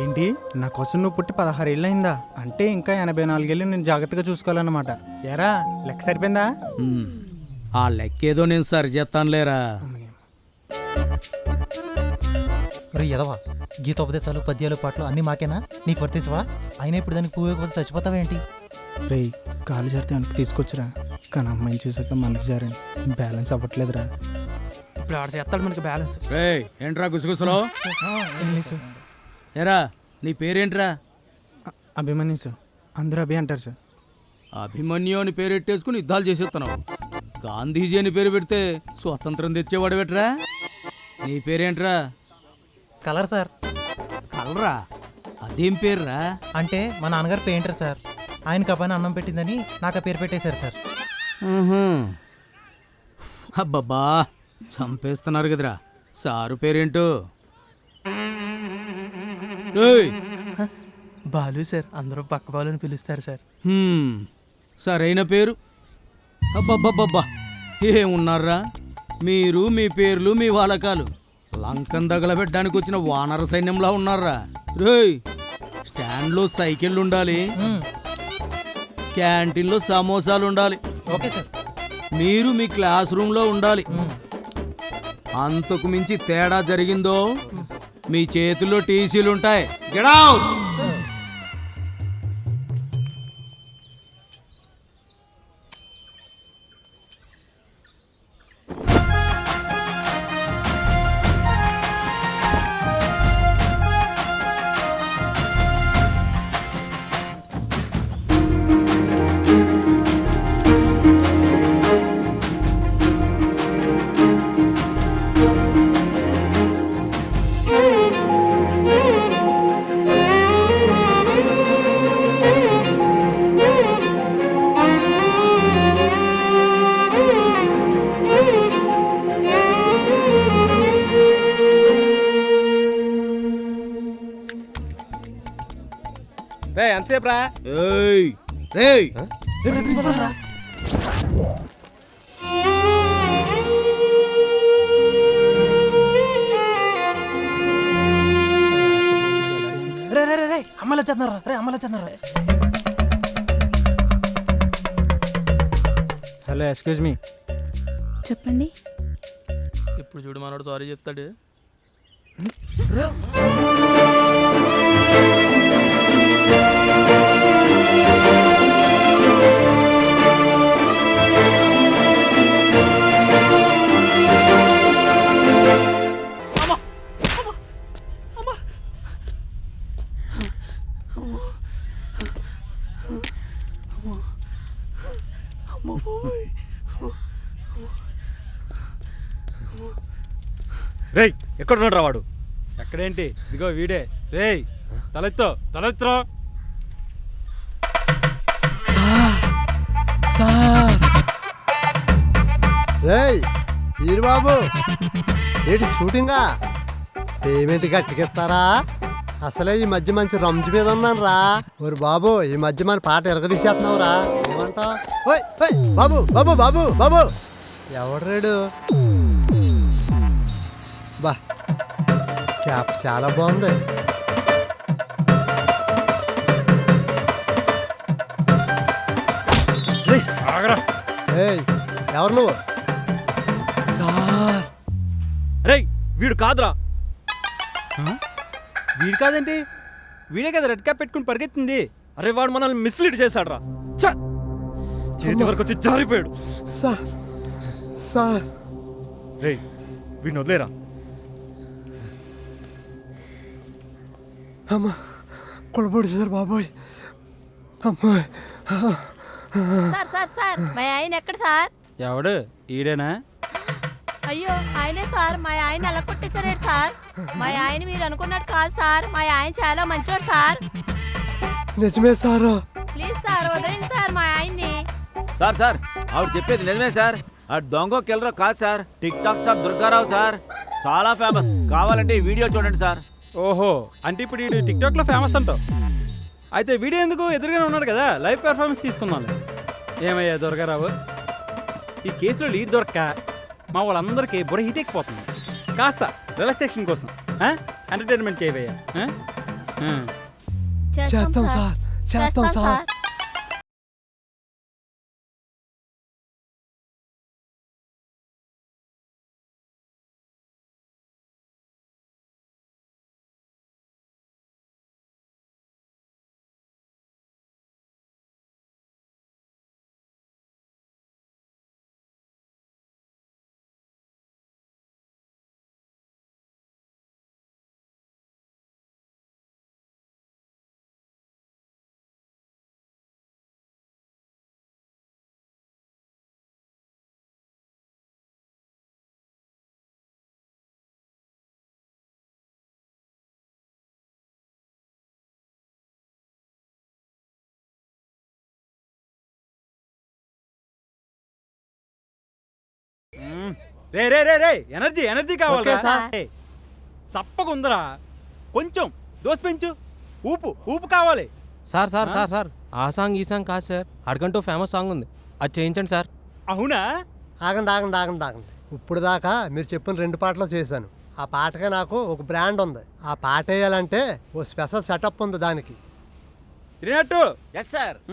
ఏంటి నా కోసం నువ్వు పుట్టి 16 ఏళ్ళు అయిందా? అంటే ఇంకా 84 ఏళ్ళు నేను జాగ్రత్తగా చూసుకోవాలన్నమాట. ఎరా లెక్క సరిపోయిందా? ఆ లెక్కేదో నేను సరి చేస్తాను లేరా. రే ఎదవా, గీతోపదేశాలు పద్యాలు పాటలు అన్నీ మాకేనా? నీకు వర్తించవా? అయినా ఇప్పుడు దానికి పువ్వు ఇవ్వకపోతే చచ్చిపోతావేంటి? రే కాలు జారితే వెనక్కి తీసుకొచ్చురా. కానీ అమ్మాయిని చూసాక మనసు జారండి, బ్యాలెన్స్ అవ్వట్లేదురా. ఇప్పుడు ఆడ చేస్తాడు మనకి బ్యాలెన్స్. ఏంట్రా గుసగుసలో? ఏరా నీ పేరేంట్రా? అభిమన్యు సార్. అందరూ అభి అంటారు సార్. అభిమన్యు అని పేరెట్టేసుకుని యుద్ధాలు చేసేస్తున్నావు. గాంధీజీ అని పేరు పెడితే స్వతంత్రం తెచ్చేవాడు పెట్టరా. నీ పేరేంట్రా? Colour sir. కలరా? అదేం పేర్రా? అంటే మా నాన్నగారు పెయింటర్ సార్. ఆయన కపాని అన్నం పెట్టిందని నాకు ఆ పేరు పెట్టేశారు సార్. అబ్బబ్బా చంపేస్తున్నారు కదరా. సారు పేరేంటో? బాలు సార్. అందరూ పక్క బాలు అని పిలుస్తారు సార్. సరైన పేరు. అబ్బబ్బబ్బబ్బా ఏమున్నారా మీరు, మీ పేర్లు, మీ వాలకాలు లంకం తగలబెట్టడానికి వచ్చిన వానర సైన్యంలా ఉన్నారా. రేయ్ స్టాండ్లో సైకిళ్ళు ఉండాలి, క్యాంటీన్లో సమోసాలు ఉండాలి. Okay sir. మీరు మీ క్లాస్ రూమ్లో ఉండాలి. అంతకు మించి తేడా జరిగిందో మీ చేతుల్లో టీసీలు ఉంటాయి. Get out. రే ఎంతసేపు రా? ఏయ్ రేయ్ రే రే రే రే అమ్మలు వచ్చేస్తున్నారా? రే అమ్మలు వచ్చేస్తున్నారా? Hello excuse me. చెప్పండి. ఇప్పుడు చూడు మనోడు సారీ చెప్తాడు. రేయ్ ఎక్కడున్నాడు రా వాడు? ఎక్కడేంటి? ఇదిగో వీడే. రేయ్ తలెత్తో తలెత్తురా. రేయ్ హీరు బాబు, ఏంటి షూటింగా? పేమెంట్ గట్టికిస్తారా? అసలే ఈ మధ్య మంచి రంజు మీద ఉన్నాను రా. ఓరి బాబు ఈ మధ్య మన పాట ఎరగదీసేస్తున్నావు రా. ఏమంటావు? ఓయ్ ఓయ్ బాబు బాబు బాబు బాబు ఎవడ్రాడు? బా క్యాప్ చాలా బాగుంది. ఏయ్ ఎవరు నువ్వు? రేయ్ వీడు కాదురా. వీడు కాదేంటి? వీడే కదా రెడ్ క్యాప్ పెట్టుకుని పరిగెత్తింది. అరే వాడు మనల్ని మిస్లీడ్ చేశాడు రా. చేతి వరకు వచ్చి జారిపోయాడు. సార్ సార్ రేయ్ వీడిని వదిలేరా. అమ్మా కొలబొడి సార్ బాబోయ్. అమ్మాయి సార్ సార్ సార్ మా ఆయన ఎక్కడ సార్? ఎవడు? ఈడేనా? అయ్యో ఆయనే సార్. మా ఆయన ఎలా కొట్టేశారు సార్? మా ఆయన మీరు అనుకున్నట్టు కాదు సార్. మా ఆయన చాలా మంచోడు సార్. నిజమే సారు. ప్లీజ్ సార్ వదిలేండి సార్ మా ఆయన్ని. సార్ సార్ ఆవిడ చెప్పేది నిజమే సార్. ఆ దొంగ కెలరో కాదు sir, tick tok star Durgarao sir. చాలా ఫేమస్. కావాలంటే ఈ వీడియో చూడండి సార్. ఓహో అంటే ఇప్పుడు వీడు టిక్ టాక్ లో ఫేమస్ అంటావు. అయితే వీడియో ఎందుకు? ఎదురుగానే ఉన్నాడు కదా, లైవ్ పెర్ఫార్మెన్స్ తీసుకుందాం. ఏమయ్యా దుర్గారావు, ఈ కేసులో లీడ్ దొరక్క మా వాళ్ళందరికీ బుర్ర హీట్ ఎక్కిపోతుంది. కాస్త రిలాక్సేషన్ కోసం ఎంటర్టైన్మెంట్ చేయవయ్యా. చేస్తాం సార్ చేస్తాం సార్ రే రే రే రే ఎనర్జీ ఎనర్జీ కావాలి ఓకే సార్. సప్పకుందరా కొంచెం దోశ పెంచు ఊపు ఊపు కావాలి సార్ సార్ సార్ సార్ ఆ సాంగ్ ఈ సాంగ్ కాదు సార్ అడగంటూ ఫేమస్ సాంగ్ ఉంది అది చేయించండి సార్. అవునా ఆగండి ఆగండి ఆగండి ఆగండి ఇప్పుడు దాకా మీరు చెప్పిన 2 పాటలు చేశాను. ఆ పాటకే నాకు ఒక బ్రాండ్ ఉంది. ఆ పాట వేయాలంటే ఓ స్పెషల్ సెటప్ ఉంది దానికి. తిరిగినట్టు ఎస్ సార్